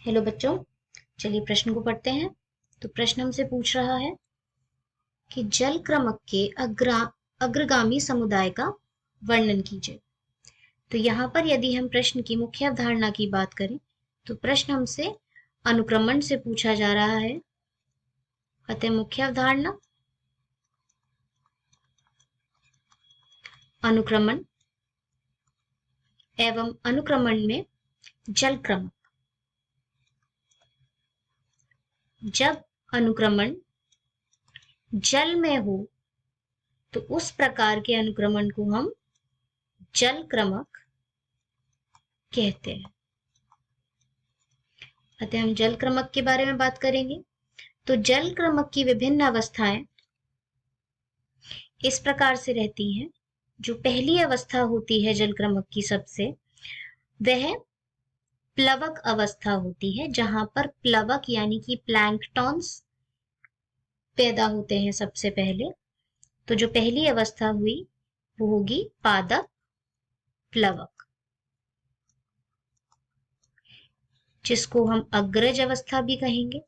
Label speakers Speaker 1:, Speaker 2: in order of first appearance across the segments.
Speaker 1: Hello बच्चों, चलिए प्रश्न को पढ़ते हैं। तो प्रश्न हमसे पूछ रहा है कि जल क्रमक के अग्रगामी समुदाय का वर्णन कीजिए। तो यहाँ पर यदि हम प्रश्न की मुख्य अवधारणा की बात करें तो प्रश्न हमसे अनुक्रमण से पूछा जा रहा है। अतः मुख्य अवधारणा अनुक्रमण एवं अनुक्रमण में जल क्रमक। जब अनुक्रमण जल में हो तो उस प्रकार के अनुक्रमण को हम जल क्रमक कहते हैं। अतः हम जल क्रमक के बारे में बात करेंगे। तो जल क्रमक की विभिन्न अवस्थाएं इस प्रकार से रहती हैं। जो पहली अवस्था होती है जल क्रमक की सबसे, वह प्लवक अवस्था होती है, जहां पर प्लवक यानी कि प्लैंकटॉन्स पैदा होते हैं सबसे पहले। तो जो पहली अवस्था हुई वो होगी पादप प्लवक, जिसको हम अग्रज अवस्था भी कहेंगे,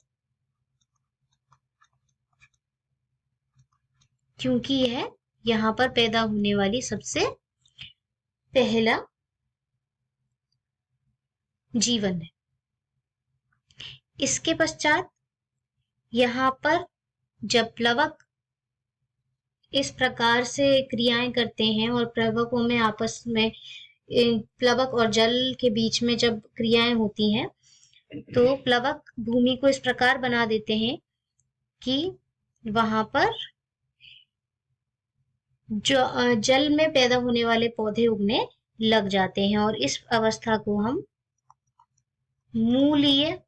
Speaker 1: क्योंकि यह यहां पर पैदा होने वाली सबसे पहला जीवन है। इसके पश्चात यहां पर जब प्लवक इस प्रकार से क्रियाएं करते हैं और प्लवकों में आपस में प्लवक और जल के बीच में जब क्रियाएं होती हैं तो प्लवक भूमि को इस प्रकार बना देते हैं कि वहां पर जो जल में पैदा होने वाले पौधे उगने लग जाते हैं, और इस अवस्था को हम मूलीय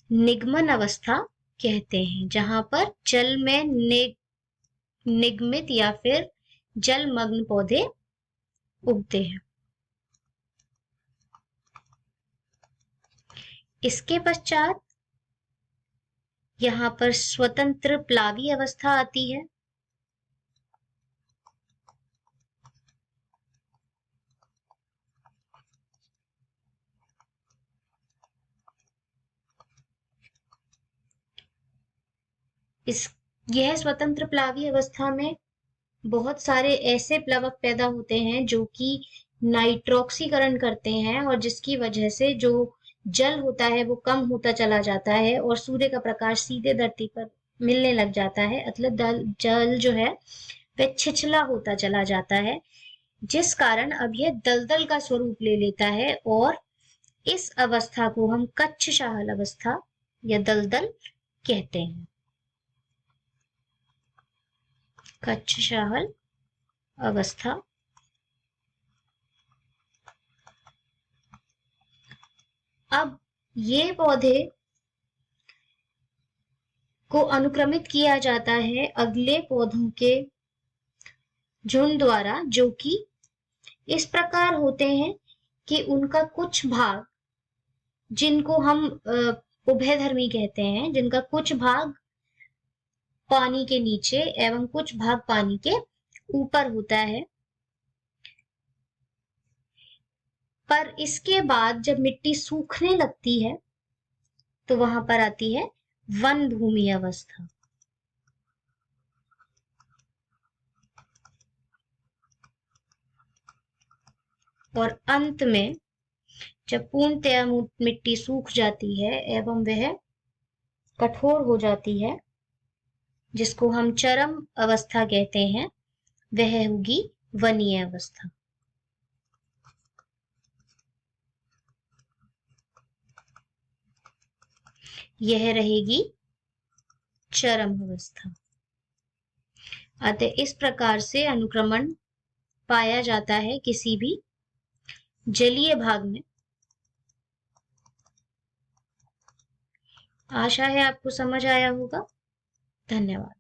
Speaker 1: निगमन अवस्था कहते हैं, जहां पर जल में निगमित या फिर जलमग्न पौधे उगते हैं। इसके पश्चात यहां पर स्वतंत्र प्लावी अवस्था आती है। यह स्वतंत्र प्लावी अवस्था में बहुत सारे ऐसे प्लवक पैदा होते हैं जो कि नाइट्रोक्सीकरण करते हैं, और जिसकी वजह से जो जल होता है वो कम होता चला जाता है और सूर्य का प्रकाश सीधे धरती पर मिलने लग जाता है। मतलब जल जो है वह छिछला होता चला जाता है, जिस कारण अब यह दलदल का स्वरूप ले लेता है, और इस अवस्था को हम कच्छ शाहल अवस्था या दलदल कहते हैं। कच्छ शाहल अवस्था। अब ये पौधे को अनुक्रमित किया जाता है अगले पौधों के झुंड द्वारा, जो कि इस प्रकार होते हैं कि उनका कुछ भाग, जिनको हम उभयधर्मी कहते हैं, जिनका कुछ भाग पानी के नीचे एवं कुछ भाग पानी के ऊपर होता है। पर इसके बाद जब मिट्टी सूखने लगती है तो वहां पर आती है वन भूमि अवस्था। और अंत में जब पूर्णतया मिट्टी सूख जाती है एवं वह कठोर हो जाती है, जिसको हम चरम अवस्था कहते हैं, वह होगी वनीय अवस्था। यह रहेगी चरम अवस्था। अतः इस प्रकार से अनुक्रमण पाया जाता है किसी भी जलीय भाग में। आशा है आपको समझ आया होगा। धन्यवाद।